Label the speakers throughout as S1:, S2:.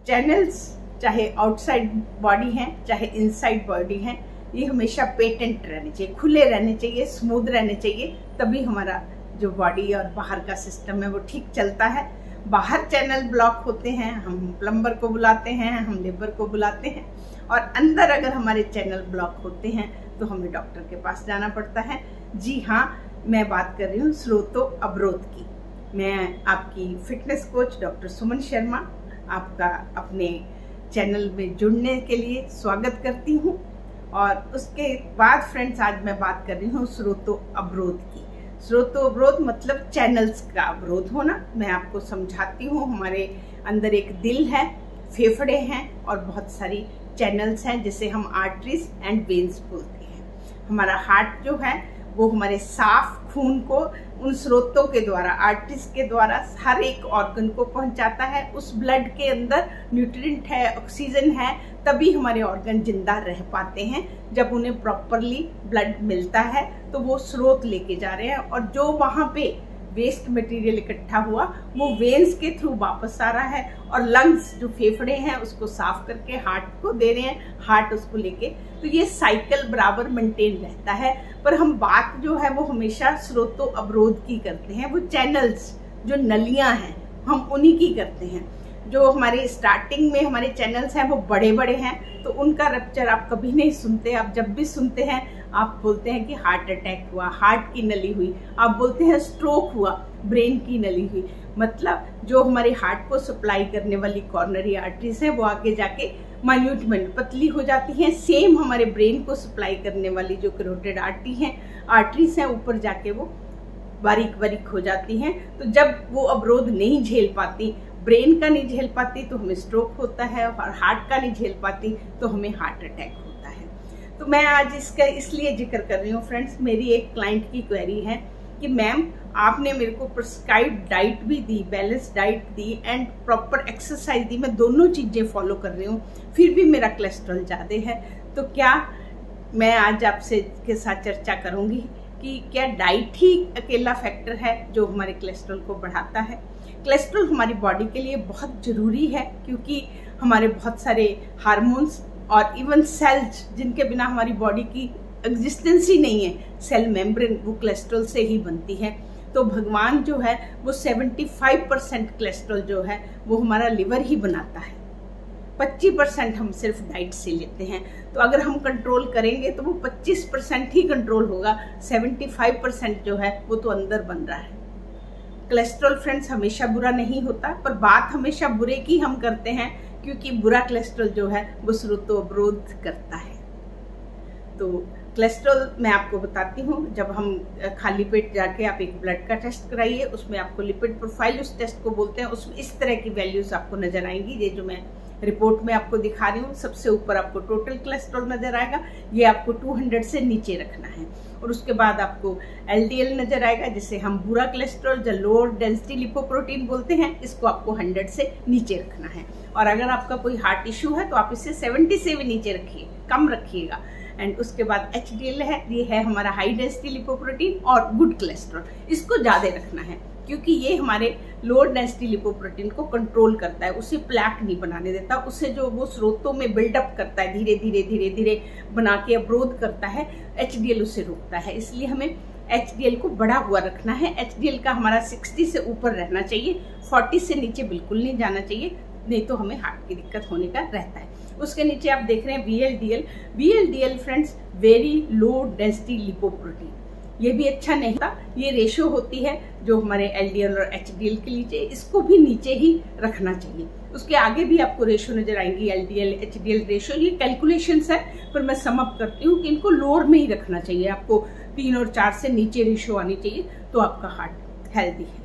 S1: Channels चाहे outside body हैं चाहे इनसाइड बॉडी हैं, ये हमेशा पेटेंट रहने चाहिए, खुले रहने चाहिए, स्मूथ रहने चाहिए, तभी हमारा जो बॉडी और बाहर का सिस्टम है वो ठीक चलता है। बाहर चैनल ब्लॉक होते हैं, हम प्लम्बर को बुलाते हैं, हम लेबर को बुलाते हैं, और अंदर अगर हमारे चैनल ब्लॉक होते हैं तो हमें डॉक्टर के पास जाना पड़ता है। जी हाँ, मैं बात कर रही हूँ स्रोतो अवरोध की। मैं आपकी fitness coach doctor Suman Sharma आपका अपने चैनल में जुड़ने के लिए स्वागत करती हूँ। और उसके बाद फ्रेंड्स, आज मैं बात कर रही हूँ स्रोतो अवरोध की। स्रोतो अवरोध मतलब चैनल्स का अवरोध होना। मैं आपको समझाती हूँ। हमारे अंदर एक दिल है, फेफड़े हैं और बहुत सारी चैनल्स हैं जिसे हम आर्टरीज एंड वेन्स बोलते हैं। हमारा हार्ट जो है वो हमारे साफ खून को उन स्रोतों के द्वारा, आर्टरीज के द्वारा हर एक ऑर्गन को पहुंचाता है। उस ब्लड के अंदर न्यूट्रिएंट है, ऑक्सीजन है, तभी हमारे ऑर्गन जिंदा रह पाते हैं। जब उन्हें प्रॉपरली ब्लड मिलता है तो वो स्रोत लेके जा रहे हैं, और जो वहां पे वेस्ट मटेरियल इकट्ठा हुआ वो वेन्स के थ्रू वापस आ रहा है, और लंग्स जो फेफड़े हैं उसको साफ करके हार्ट को दे रहे हैं, हार्ट उसको लेके। तो ये साइकिल बराबर मेंटेन रहता है। पर हम बात जो है वो हमेशा स्रोतो अवरोध की करते हैं। वो चैनल्स जो नलियां हैं हम उन्हीं की करते हैं। जो हमारे स्टार्टिंग में हमारे चैनल्स हैं वो बड़े बड़े हैं, तो उनका रप्चर आप कभी नहीं सुनते। आप जब भी सुनते हैं आप बोलते हैं कि हार्ट अटैक हुआ, हार्ट की नली हुई, आप बोलते हैं स्ट्रोक हुआ, ब्रेन की नली हुई। मतलब जो हमारे हार्ट को सप्लाई करने वाली कॉर्नरी आर्टरीज है वो आगे जाके माइन्यूट में पतली हो जाती हैं। सेम हमारे ब्रेन को सप्लाई करने वाली जो कैरोटिड आर्टरीज हैं ऊपर जाके वो बारीक बारीक हो जाती हैं। तो जब वो अवरोध नहीं झेल पाती, ब्रेन का नहीं झेल पाती, तो हमें स्ट्रोक होता है, और हार्ट का नहीं झेल पाती तो हमें हार्ट अटैक होता है। तो मैं आज इसका इसलिए जिक्र कर रही हूँ फ्रेंड्स, मेरी एक क्लाइंट की क्वेरी है कि मैम आपने मेरे को प्रिस्क्राइब डाइट भी दी, बैलेंस डाइट दी एंड प्रॉपर एक्सरसाइज दी, मैं दोनों चीजें फॉलो कर रही हूँ, फिर भी मेरा कोलेस्ट्रॉल ज्यादा है। तो क्या मैं आज आपसे के साथ चर्चा करूंगी कि क्या डाइट ही अकेला फैक्टर है जो हमारे कोलेस्ट्रॉल को बढ़ाता है। कोलेस्ट्रॉल हमारी बॉडी के लिए बहुत जरूरी है, क्योंकि हमारे बहुत सारे हार्मोन्स और इवन सेल्स जिनके बिना हमारी बॉडी की एग्जिस्टेंस ही नहीं है, सेल मेम्ब्रेन, वो कोलेस्ट्रॉल से ही बनती है। तो भगवान जो है वो 75% कोलेस्ट्रॉल जो है वो हमारा लिवर ही बनाता है, 25% हम सिर्फ डाइट से लेते हैं। तो अगर हम कंट्रोल करेंगे तो वो 25% ही कंट्रोल होगा, 75% जो है वो तो अंदर बन रहा है। कोलेस्ट्रॉल फ्रेंड्स हमेशा बुरा नहीं होता, पर बात हमेशा बुरे की हम करते हैं, क्योंकि बुरा कोलेस्ट्रॉल जो है वो स्रोतो अवरोध करता है। तो कोलेस्ट्रॉल मैं आपको बताती हूँ, जब हम खाली पेट जाके आप एक ब्लड का टेस्ट कराइए, उसमें आपको लिपिड प्रोफाइल उस टेस्ट को बोलते हैं, उसमें इस तरह की वैल्यूज आपको नजर आएंगी। ये जो मैं रिपोर्ट में आपको दिखा रही हूँ, सबसे ऊपर आपको टोटल कोलेस्ट्रॉल नजर आएगा, ये आपको 200 से नीचे रखना है। और उसके बाद आपको LDL नजर आएगा, जिसे हम बुरा कोलेस्ट्रॉल जो लोअर डेंसिटी लिपोप्रोटीन बोलते हैं, इसको आपको 100 से नीचे रखना है। और अगर आपका कोई हार्ट इश्यू है तो आप इसे 70 से भी नीचे रखिए, कम रखिएगा। एंड उसके बाद HDL है, ये है हमारा हाई डेंसिटी लिपोप्रोटीन, और गुड कोलेस्ट्रॉल, इसको ज्यादा रखना है, क्योंकि ये हमारे लोअर डेंसिटी लिपोप्रोटीन को कंट्रोल करता है, उसे प्लैक नहीं बनाने देता, उससे जो वो स्रोतों में बिल्डअप करता है, धीरे धीरे धीरे धीरे बना के अवरोध करता है, HDL उसे रोकता है। इसलिए हमें HDL को बढ़ा हुआ रखना है। HDL का हमारा 60 से ऊपर रहना चाहिए, 40 से नीचे बिल्कुल नहीं जाना चाहिए, नहीं तो हमें हार्ट की दिक्कत होने का रहता है। उसके नीचे आप देख रहे हैं VLDL friends, very low density lipoprotein, ये भी अच्छा नहीं था। ये रेशो होती है जो हमारे LDL और HDL के नीचे, इसको भी नीचे ही रखना चाहिए। उसके आगे भी आपको रेशो नजर आएंगी, LDL HDL रेशो, ये कैलकुलेशंस है, पर मैं सम अप करती हूँ कि इनको लोअर में ही रखना चाहिए। आपको 3 और 4 से नीचे रेशो आनी चाहिए, तो आपका हार्ट हेल्दी है।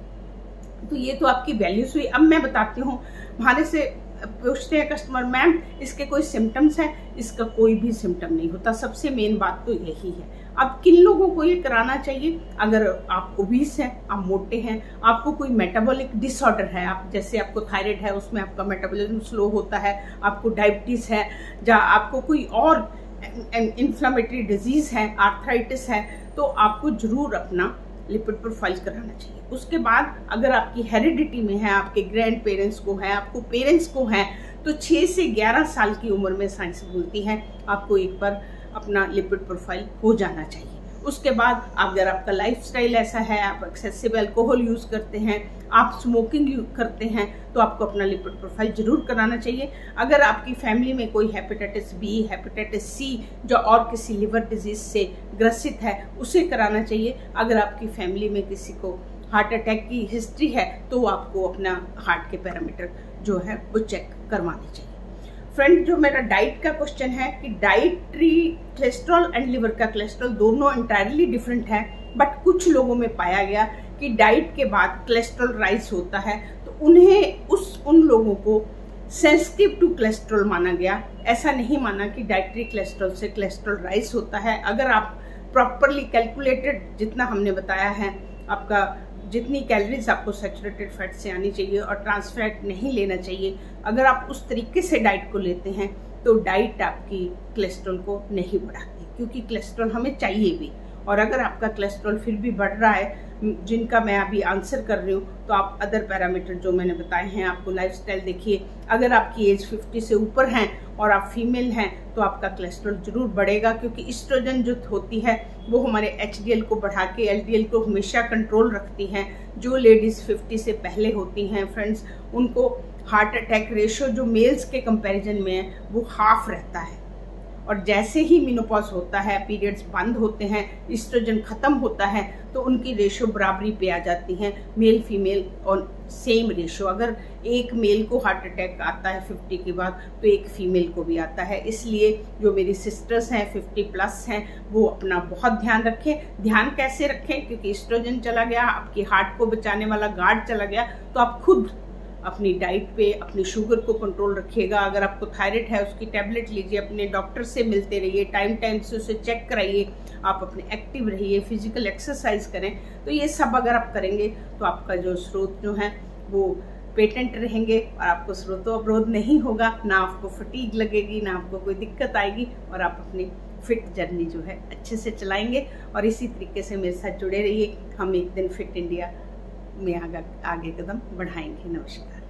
S1: तो ये तो आपकी वैल्यूज हुई। अब मैं बताती हूँ, हमारे से पूछते हैं कस्टमर, मैम इसके कोई सिम्टम्स है? इसका कोई भी सिम्टम नहीं होता। सबसे मेन बात तो यही है। अब किन लोगों को ये कराना चाहिए? अगर आप ओबीस हैं, आप मोटे हैं, आपको कोई मेटाबॉलिक डिसऑर्डर है, आप जैसे आपको थायराइड है, उसमें आपका मेटाबॉलिज्म स्लो होता है, आपको डायबिटीज है, या आपको कोई और इन्फ्लेमेटरी डिजीज है, आर्थराइटिस है, तो आपको जरूर अपना लिपिड प्रोफाइल कराना चाहिए। उसके बाद अगर आपकी हेरिडिटी में है, आपके ग्रैंड पेरेंट्स को है, आपको पेरेंट्स को है, तो 6 से 11 साल की उम्र में साइंस बोलती है आपको एक बार अपना लिपिड प्रोफाइल हो जाना चाहिए। उसके बाद अगर आपका लाइफस्टाइल ऐसा है, आप एक्सेसिव अल्कोहल यूज करते हैं, आप स्मोकिंग करते हैं, तो आपको अपना लिपिड प्रोफाइल जरूर कराना चाहिए। अगर आपकी फैमिली में कोई हेपेटाइटिस बी, हेपेटाइटिस सी जो और किसी लिवर डिजीज से ग्रसित है उसे कराना चाहिए। अगर आपकी फैमिली में किसी को हार्ट अटैक की हिस्ट्री है तो आपको अपना हार्ट के पैरामीटर जो है वो चेक करवाने चाहिए। फ्रेंड, जो मेरा डाइट का क्वेश्चन है कि डाइटरी कोलेस्ट्रॉल एंड लिवर का कोलेस्ट्रॉल दोनों इंटायरली डिफरेंट है, बट कुछ लोगों में पाया गया कि डाइट के बाद कोलेस्ट्रॉल राइज होता है तो उन्हें उन लोगों को सेंसिटिव टू कोलेस्ट्रॉल माना गया। ऐसा नहीं माना कि डाइटरी कोलेस्ट्रॉल से कोलेस्ट्रॉल राइज होता है। अगर आप प्रॉपरली कैलकुलेटेड, जितना हमने बताया है, आपका जितनी कैलोरीज आपको सैचुरेटेड फैट से आनी चाहिए और ट्रांस फैट नहीं लेना चाहिए, अगर आप उस तरीके से डाइट को लेते हैं तो डाइट आपकी कोलेस्ट्रॉल को नहीं बढ़ाती, क्योंकि कोलेस्ट्रॉल हमें चाहिए भी। और अगर आपका कोलेस्ट्रॉल फिर भी बढ़ रहा है, जिनका मैं अभी आंसर कर रही हूँ, तो आप अदर पैरामीटर जो मैंने बताए हैं, आपको लाइफस्टाइल देखिए। अगर आपकी एज 50 से ऊपर है और आप फीमेल हैं तो आपका कोलेस्ट्रॉल जरूर बढ़ेगा, क्योंकि एस्ट्रोजन जो होती है वो हमारे HDL को बढ़ा के LDL को हमेशा कंट्रोल रखती हैं। जो लेडीज 50 से पहले होती हैं फ्रेंड्स, उनको हार्ट अटैक रेशियो जो मेल्स के कंपैरिजन में है वो हाफ रहता है। और जैसे ही मेनोपॉज होता है, पीरियड्स बंद होते हैं, एस्ट्रोजन खत्म होता है, तो उनकी रेशियो बराबरी पे आ जाती हैं, मेल फीमेल और सेम रेशियो। अगर एक मेल को हार्ट अटैक आता है 50 के बाद तो एक फीमेल को भी आता है। इसलिए जो मेरी सिस्टर्स हैं 50+ हैं वो अपना बहुत ध्यान रखें। ध्यान कैसे रखें? क्योंकि एस्ट्रोजन चला गया, आपकी हार्ट को बचाने वाला गार्ड चला गया, तो आप खुद अपनी डाइट पे अपनी शुगर को कंट्रोल रखिएगा। अगर आपको थायराइड है उसकी टैबलेट लीजिए, अपने डॉक्टर से मिलते रहिए, टाइम टाइम से उसे चेक कराइए, आप अपने एक्टिव रहिए, फिजिकल एक्सरसाइज करें। तो ये सब अगर आप करेंगे तो आपका जो स्रोत जो है वो पेटेंट रहेंगे और आपको स्रोतों अवरोध नहीं होगा, ना आपको फटीग लगेगी, ना आपको कोई दिक्कत आएगी, और आप अपनी फिट जर्नी जो है अच्छे से चलाएंगे। और इसी तरीके से मेरे साथ जुड़े रहिए। हम एक दिन फिट इंडिया में आगे कदम बढ़ाएंगे। नमस्कार।